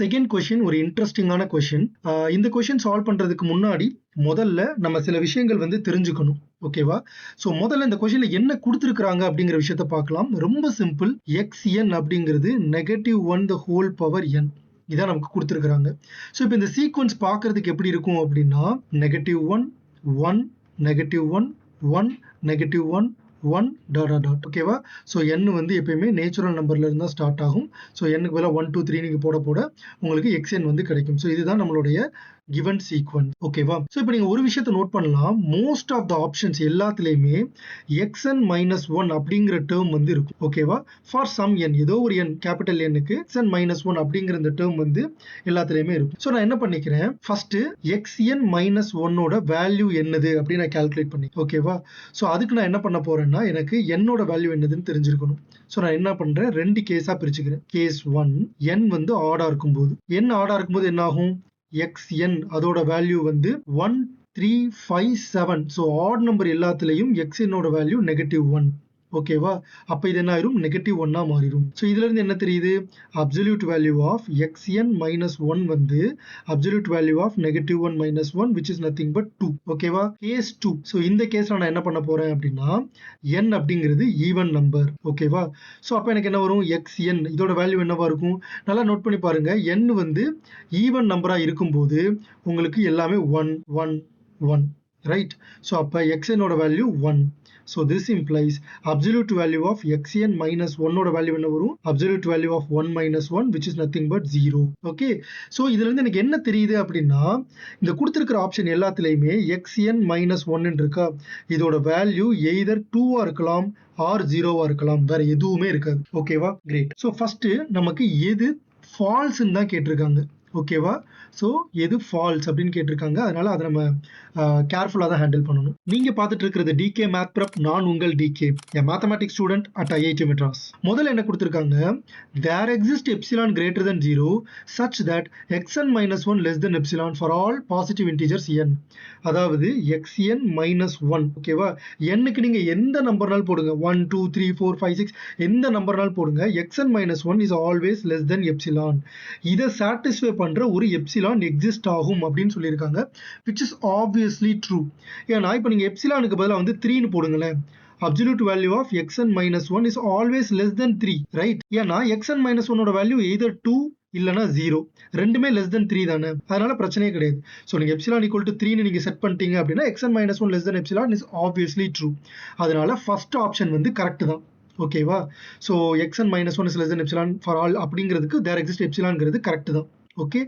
Second question ஒரு இன்ட்ரெஸ்டிங்கான question. இந்த கொஸ்டின் சால்வ் பண்றதுக்கு முன்னாடி முதல்ல நம்ம சில விஷயங்கள் வந்து தெரிஞ்சுக்கணும். ஓகேவா? ஸோ முதல்ல இந்த கொஸ்டின்ல என்ன கொடுத்துருக்காங்க அப்படிங்கிற விஷயத்த பார்க்கலாம். ரொம்ப சிம்பிள். xn அப்படிங்கிறது -1 the whole power n. இதான் நமக்கு கொடுத்துருக்காங்க. ஸோ இப்போ இந்த சீக்வன்ஸ் பார்க்கறதுக்கு எப்படி இருக்கும் அப்படின்னா -1 1 -1 1 -1 1 டாட் டாட். ஓகேவா? ஸோ n வந்து எப்பயுமே நேச்சுரல் நம்பர்ல இருந்து தான் ஸ்டார்ட் ஆகும். ஸோ n-க்கு பதிலாக 1 2 3 நீங்க போட உங்களுக்கு xn வந்து கிடைக்கும். ஸோ இதுதான் நம்மளுடைய given sequence. ஓகேவா? ஸோ இப்போ நீங்க ஒரு விஷயத்தை நோட் பண்ணலாம். மோஸ்ட் ஆஃப் த ஆப்ஷன்ஸ் எல்லாத்துலயுமே xn -1 அப்படிங்கிற டேர்ம் வந்து இருக்கும். ஓகேவா? ஃபார் சம் n, ஏதோ ஒரு n, கேபிட்டல் n-க்கு xn -1 அப்படிங்கிற இந்த டேர்ம் வந்து எல்லாத்துலயுமே இருக்கும். ஸோ நான் என்ன பண்ணிக்கிறேன், ஃபர்ஸ்ட் xn -1ஓட வேல்யூ என்னது அப்படின்னு நான் கால்குலேட் பண்ணி, ஓகேவா? ஸோ அதுக்கு நான் என்ன பண்ண போறேன்னா, எனக்கு n-ஓட வேல்யூ என்னதுன்னு தெரிஞ்சிருக்கணும். ஸோ நான் என்ன பண்றேன், ரெண்டு கேஸா பிரிச்சுக்கிறேன். கேஸ் 1, n வந்து ஆடா இருக்கும்போது, n ஆடா இருக்கும்போது என்ன ஆகும், xn அதோட வேல்யூ வந்து 1 3 5 7. ஸோ ஆட் நம்பர் எல்லாத்துலயும் xn ஓட வேல்யூ -1. ஓகேவா? அப்ப இது என்ன ஆயிரும், -1 மாறிடும். ஸோ இதுல இருந்து என்ன தெரியுது, அப்சல்யூட் வேல்யூ ஆஃப் xn -1 வந்து absolute value of -1 -1 which is nothing but 2. ஓகேவா? கேஸ் 2. ஸோ இந்த கேஸ்ல நான் என்ன பண்ண போறேன் அப்படின்னா, n அப்படிங்கிறது ஈவன் நம்பர். ஓகேவா? ஸோ அப்ப எனக்கு என்ன வரும், xn இதோட வேல்யூ என்னவா இருக்கும், நல்லா நோட் பண்ணி பாருங்க. n வந்து ஈவன் நம்பரா இருக்கும்போது உங்களுக்கு எல்லாமே 1 1 1, ரைட்? ஸோ அப்ப xn ஓட value 1. So this implies absolute value of xn -1 ஓட வேல்யூ என்ன வரும், absolute value of 1 - 1 which is nothing but 0. okay? So இதுல இருந்து எனக்கு என்ன தெரியுது அப்படின்னா, இந்த கொடுத்திருக்கிற ஆப்ஷன் எல்லாத்துலயுமே xn -1 இருக்கா, இதோட வேல்யூ either 2-ஆ இருக்கலாம் or 0-ஆ இருக்கலாம், வேற எதுவுமே இருக்காது. ஓகேவா? கிரேட். ஸோ ஃபர்ஸ்ட் நமக்கு எது ஃபால்ஸ்ன்னு தான் கேட்டிருக்காங்க. ஓகேவா? ஸோ எது ஃபால்ஸ் அப்படின்னு கேட்டிருக்காங்க. அதனால அதை நம்ம கேர்ஃபுல்லாக தான் ஹேண்டில் பண்ணணும். நீங்க பார்த்துட்டு இருக்கிறது டிகே மேத் ப்ரெப். நான் உங்கள் DK, mathematics student at IIT Madras. முதல்ல என்ன கொடுத்திருக்காங்க, there exists epsilon greater than 0 such that xn -1 less than epsilon for all positive integers n. அதாவது xn -1, ஓகேவா? n-க்கு நீங்க எந்த நம்பர்னாலும் போடுங்க, 1 2 3 4 5 6 எந்த நம்பர்னாலும் போடுங்க, xn -1 is always less than epsilon. இதை சாட்டிஸ்ஃபை பண்ற ஒரு எப்சிலான் எக்ஸிஸ்ட் ஆகும் அப்படின்னு சொல்லியிருக்காங்க, which is obviously true. ஏன்னா இப்போ நீங்க எப்சிலானுக்கு பதிலாக வந்து 3ன்னு போடுங்களேன், absolute value of xn -1 is always less than 3, right? ஏன்னா xn -1 ஓட வேல்யூ either 2 இல்லனா 0, ரெண்டுமே less than 3 தானே, அதனால பிரச்சனையே கிடையாது. ஸோ நீங்க எப்சிலான் ஈக்குவல் டு 3ன்னு நீங்க செட் பண்ணிட்டீங்க அப்படின்னா xn -1 less than epsilon is obviously true. அதனால ஃபர்ஸ்ட் ஆப்ஷன் வந்து கரெக்ட் தான். ஓகேவா? So xn -1 is less than epsilon for all அப்படிங்கிறதுக்கு there exists epsilonங்கிறது கரெக்ட் தான். ஓகே,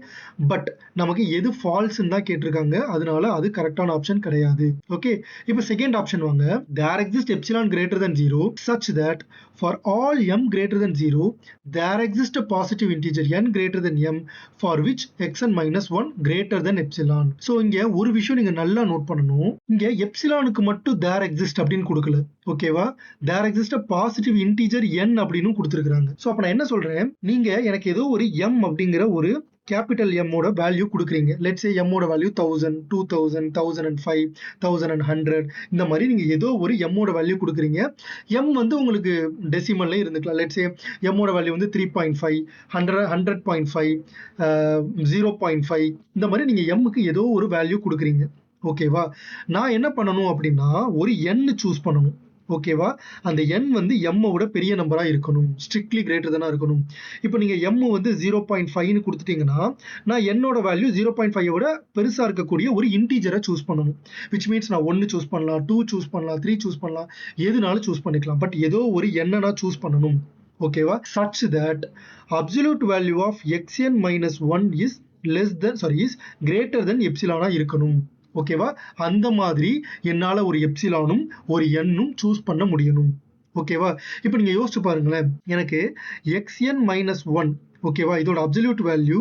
பட் நமக்கு எது ஃபால்ஸ்ன்னு தான் கேட்டிருக்காங்க, அதனால அது கரெக்டான ஆப்ஷன் கிடையாது. ஓகே, இப்போ செகண்ட் ஆப்ஷன் வாங்க. there exists epsilon greater than 0 such that for all m greater than 0 there exists a positive integer n greater than m for which xn -1 greater than epsilon. So இங்க ஒரு விஷயம் நீங்க நல்லா note பண்ணணும், இங்க எப்சிலானுக்கு மட்டும் there exist அப்படின்னு கொடுக்கல. ஓகேவா? there exists a positive integer n அப்படின்னு கொடுத்துருக்காங்க. ஸோ அப்ப நான் என்ன சொல்றேன், நீங்க எனக்கு ஏதோ ஒரு m அப்படிங்கிற ஒரு கேபிட்டல் M ஓட வேல்யூ கொடுக்குறீங்க. லெட்ஸ் சே M ஓட வேல்யூ 1000 2000 1005 1100 இந்த மாதிரி நீங்க ஏதோ ஒரு M ஓட வேல்யூ கொடுக்குறீங்க. M வந்து உங்களுக்கு டெசிமல்ல இருந்துக்கலாம். லெட்ஸ் சே M ஓட வேல்யூ வந்து 3.5 100.5 0.5 இந்த மாதிரி நீங்க M-க்கு ஏதோ ஒரு வேல்யூ கொடுக்குறீங்க. ஓகேவா? நான் என்ன பண்ணணும் அப்படின்னா, ஒரு n சூஸ் பண்ணணும். ஓகேவா? அந்த n வந்து m விட பெரிய நம்பரா இருக்கணும், ஸ்ட்ரிக்ட்லி கிரேட்டர் தானா இருக்கணும். இப்போ நீங்க m வந்து 0.5ன்னு கொடுத்துட்டீங்கன்னா, நான் n ஓட வேல்யூ 0.5 விட பெருசா இருக்கக்கூடிய ஒரு இன்டிஜரை சூஸ் பண்ணணும். which means நான் 1 சூஸ் பண்ணலாம், 2 சூஸ் பண்ணலாம், 3 சூஸ் பண்ணலாம், எதுனாலும் சூஸ் பண்ணிக்கலாம். பட் ஏதோ ஒரு n நான் சூஸ் பண்ணணும். ஓகேவா? such that absolute value of xn -1 is greater than epsilon இருக்கணும். ஓகேவா? அந்த மாதிரி என்னால ஒரு எப்சிலானும் ஒரு n-ம் சூஸ் பண்ண முடியணும். ஓகேவா? இப்போ நீங்க யோசிச்சு பாருங்களேன், எனக்கு xn -1, ஓகேவா, இதோட அப்சல்யூட் வேல்யூ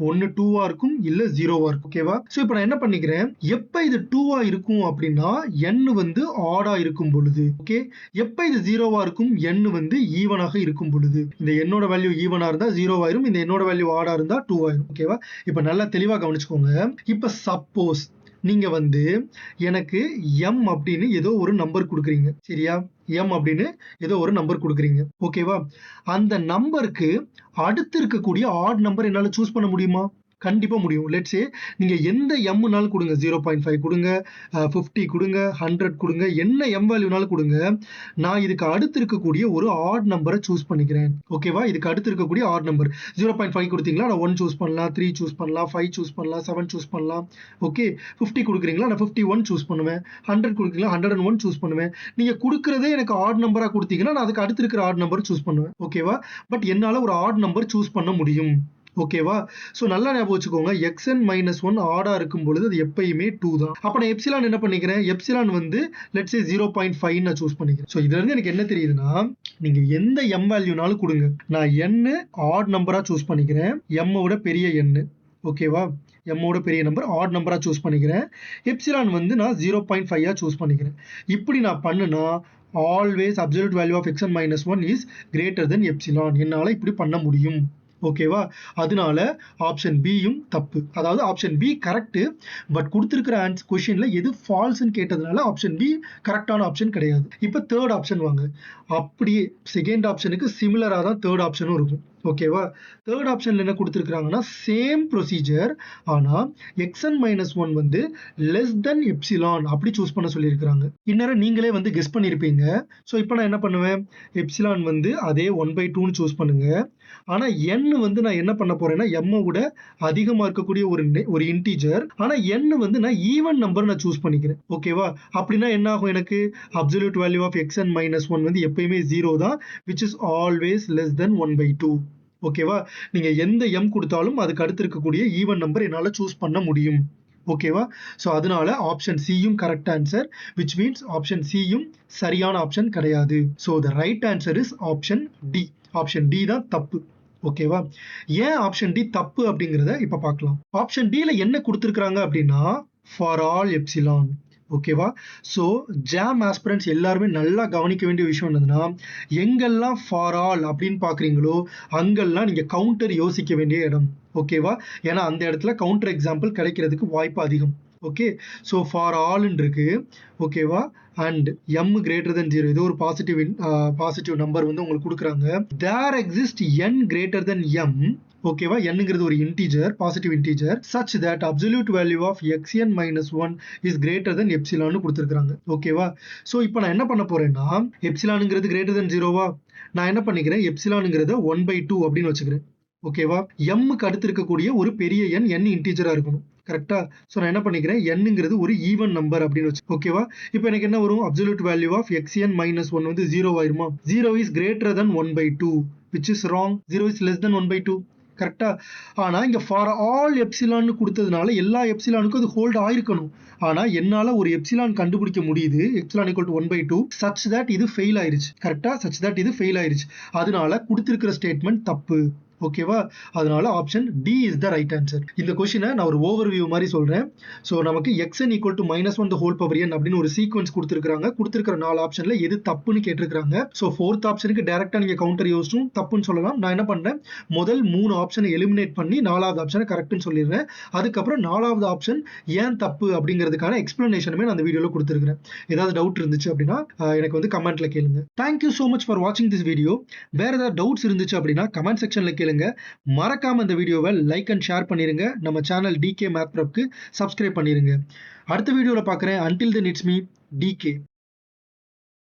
1 2-ஆ இருக்கும் இல்ல 0-ஆ இருக்கும். ஓகேவா? சோ இப்போ நான் என்ன பண்ணிக்கிறேன், எப்ப இது 2-ஆ இருக்கும் அப்படின்னா n வந்து ஆடா இருக்கும் பொழுது. ஓகே, எப்ப இது 0-ஆ இருக்கும், n வந்து ஈவனாக இருக்கும் பொழுது. இந்த n ஓட வேல்யூ ஈவனா இருந்தா 0 ஆயிரும், இந்த n ஓட வேல்யூ ஆடா இருந்தா 2 ஆயிரும். ஓகேவா? இப்போ நல்லா தெளிவா கவனிச்சுக்கோங்க. இப்போ சப்போஸ் நீங்க வந்து எனக்கு m அப்படின்னு ஏதோ ஒரு நம்பர் கொடுக்குறீங்க, சரியா? m அப்படின்னு ஏதோ ஒரு நம்பர் கொடுக்குறீங்க. ஓகேவா? அந்த நம்பருக்கு அடுத்து இருக்கக்கூடிய ஆட் நம்பர் என்னால சூஸ் பண்ண முடியுமா? கண்டிப்பா முடியும். லெட்ஸ் சே நீங்க எந்த எம்னாலும் கொடுங்க. 0.5 கொடுங்க, 50 கொடுங்க, 100 கொடுங்க, என்ன எம் வேல்யூனாலும் கொடுங்க. நான் இதுக்கு அடுத்து இருக்கக்கூடிய ஒரு ஆட் நம்பரை சூஸ் பண்ணிக்கிறேன். ஓகேவா? இதுக்கு அடுத்து இருக்கக்கூடிய ஆட் நம்பர் 0.5 கொடுத்தீங்களா, நான் 1 சூஸ் பண்ணலாம், 3 சூஸ் பண்ணலாம், 5 சூஸ் பண்ணலாம், 7 சூஸ் பண்ணலாம். ஓகே, 50 கொடுக்குறீங்களா, நான் 51 சூஸ் பண்ணுவேன். 100 கொடுக்குறீங்களா, 101 சூஸ் பண்ணுவேன். நீங்க கொடுக்கறதே எனக்கு ஆட் நம்பரா கொடுத்தீங்கன்னா நான் அதுக்கு அடுத்து இருக்கிற ஆட் நம்பர் சூஸ் பண்ணுவேன். ஓகேவா? பட் என்னால ஒரு ஆட் நம்பர் சூஸ் பண்ண முடியும். ஓகேவா? சோ நல்லா ஞாபகம் வச்சுக்கோங்க. xn - 1 ஆடா இருக்கும் பொழுது அது எப்பயுமே 2 தான். அப்ப நான் எப்சிலான் என்ன பண்ணிக்கிறேன்? எப்சிலான் வந்து லெட்ஸ் சே 0.5 நான் சூஸ் பண்ணிக்கிறேன். சோ இதுல இருந்து எனக்கு என்ன தெரியுதுன்னா, நீங்க எந்த m வேல்யூனாலும் கொடுங்க. நான் n ஆட் நம்பரா சூஸ் பண்ணிக்கிறேன். m விட பெரிய n. ஓகேவா? m ஓட பெரிய நம்பர் ஆட் நம்பரா சூஸ் பண்ணிக்கிறேன். எப்சிலான் வந்து நான் 0.5 சூஸ் பண்ணிக்கிறேன். இப்படி நான் பண்ணுனா always absolute value of xn - 1 is greater than epsilon. என்னால இப்படி பண்ண முடியும். ஓகேவா? அதனால ஆப்ஷன் பியும் தப்பு. அதாவது ஆப்ஷன் பி கரெக்ட். பட் கொடுத்திருக்கிற கொஸ்டின்ல எது ஃபால்ஸ்ன்னு கேட்டதுனால ஆப்ஷன் பி கரெக்டான ஆப்ஷன் கிடையாது. இப்ப தேர்ட் ஆப்ஷன் வாங்க. அப்படியே செகண்ட் ஆப்ஷனுக்கு சிமிலரா தான் தேர்ட் ஆப்ஷனும் இருக்கும். ஓகேவா? தேர்ட் ஆப்ஷன்ல என்ன கொடுத்திருக்காங்கன்னா சேம் ப்ரொசீஜர். ஆனா xn - 1 வந்து லெஸ் தென் எப்சிலான் அப்படி சூஸ் பண்ண சொல்லியிருக்காங்க. இந்நேரம் நீங்களே வந்து கெஸ் பண்ணிருப்பீங்க. சோ இப்போ நான் என்ன பண்ணுவேன்? எப்சிலான் வந்து அதே 1/2ன்னு சூஸ் பண்ணுங்க. ஆனா n வந்து நான் என்ன பண்ண போறேன்னா m விட அதிகமா இருக்கக்கூடிய ஒரு இன்டிஜர். ஆனா n வந்து நான் ஈவன் நம்பர் நான் சூஸ் பண்ணிக்கிறேன். ஓகேவா? அப்படின்னா என்ன ஆகும் எனக்கு? அப்சல்யூட் வேல்யூ ஆஃப் xn - 1 வந்து எப்பயுமே 0 தான், which is always less than 1/2. ஓகேவா? நீங்க எந்த m கொடுத்தாலும் அதுக்கு அடுத்து இருக்கக்கூடிய ஈவன் நம்பர் என்னால சூஸ் பண்ண முடியும். ஓகேவா? சோ அதனால ஆப்ஷன் சியும் correct answer, which means option சியும் சரியான ஆப்ஷன் கிடையாது. So the right answer is option D. Option D தான் தப்பு. ஓகேவா? ஏன் ஆப்ஷன் டி தப்பு அப்படிங்கறத இப்ப பார்க்கலாம். ஆப்ஷன் டி ல என்ன கொடுத்திருக்காங்க அப்படின்னா ஃபார் ஆல் எப்சிலான். ஓகேவா? சோ ஜாம் ஆஸ்பிரண்ட்ஸ் எல்லாருமே நல்லா கவனிக்க வேண்டிய விஷயம் என்னதுன்னா, எங்கெல்லாம் ஃபார் ஆல் அப்படின்னு பாக்குறீங்களோ அங்கெல்லாம் நீங்க கவுண்டர் யோசிக்க வேண்டிய இடம். ஓகேவா? ஏன்னா அந்த இடத்துல கவுண்டர் எக்ஸாம்பிள் கிடைக்கிறதுக்கு வாய்ப்பு அதிகம். ஓகே, சோ ஃபார் ஆல் இருக்கு. ஓகேவா? அண்ட் m greater than 0 ஏதோ ஒரு பாசிட்டிவ் நம்பர் வந்து உங்களுக்கு கொடுக்குறாங்க. there exist n greater than m. ஓகேவா? nங்கிறது ஒரு integer, positive integer, such that absolute value of xn - 1 is greater than epsilon கொடுத்திருக்காங்க. ஓகேவா? சோ இப்போ நான் என்ன பண்ண போறேன்னா, எப்சிலான்ங்கிறது greater than 0வா? நான் என்ன பண்ணிக்கிறேன்? எப்சிலான்ங்கிறத 1/2 அப்படின்னு வச்சுக்கிறேன். ஓகேவா? m க்கு அடுத்து இருக்கக்கூடிய ஒரு பெரிய n இன்டிஜரா இருக்கணும். கரெக்ட்டா? சோ நான் என்ன பண்ணிக்கிறேன்? nங்கிறது ஒரு ஈவன் நம்பர் அப்படின்னு வச்சு. ஓகேவா? இப்போ எனக்கு என்ன வரும்? அப்சல்யூட் வேல்யூ ஆஃப் xn - 1 வந்து 0 ஆயிருமா? 0 is greater than 1/2, which is wrong. 0 is less than 1/2. கரெக்ட்டா? ஆனா இங்க ஃபார் ஆல் எப்சிலான் கொடுத்ததுனால எல்லா எப்சிலானுக்கும் அது ஹோல்ட் ஆயிருக்கணும். ஆனா என்னால ஒரு எப்சிலான் கண்டுபிடிக்க முடியுது. எப்சிலான் = 1/2 such that இது ஃபெயில் ஆயிருச்சு. கரெக்ட்டா? such that இது ஃபெயில் ஆயிருச்சு. அதனால கொடுத்திருக்கிற ஸ்டேட்மென்ட் தப்பு. ஓகேவா? அதனால option D is the right answer. இந்த क्वेश्चन நான் ஒரு ஓவர்வியூ மாதிரி சொல்றேன். சோ நமக்கு xn = -1 the whole power n அப்படின்னு ஒரு சீக்வென்ஸ் கொடுத்திருக்காங்க. கொடுத்திருக்கிற 4 ஆப்ஷன்ல எது தப்புன்னு கேட்டிருக்காங்க. சோ 4th ஆப்ஷனுக்கு டைரக்டா நீங்க கவுண்டர் யோசிச்சும் தப்புன்னு சொல்லலாம். நான் என்ன பண்றேன்? முதல் 3 ஆப்ஷனை எலிமினேட் பண்ணி 4வது ஆப்ஷனை கரெக்ட்னு சொல்லிடுறேன். அதுக்கப்புறம் 4வது ஆப்ஷன் ஏன் தப்பு அப்படிங்கிறதுக்கான எக்ஸ்பிளனேஷனுமே நான் அந்த வீடியோல கொடுத்திருக்கிறேன். ஏதாவது டவுட் இருந்துச்சு அப்படின்னா எனக்கு வந்து கமெண்ட்ல கேளுங்க. Thank you so much for watching this video. வேற ஏதாவது டவுட்ஸ் இருந்துச்சு அப்படின்னா கமெண்ட் செக்ஷன்ல கேளுங்க. மறக்காம இந்த வீடியோவை லைக் அண்ட் ஷேர் பண்ணிருங்க. நம்ம சேனல் DK Math Prepக்கு சப்ஸ்கிரைப் பண்ணிருங்க. அடுத்த வீடியோல பார்க்குறேன். Until then it's me, DK.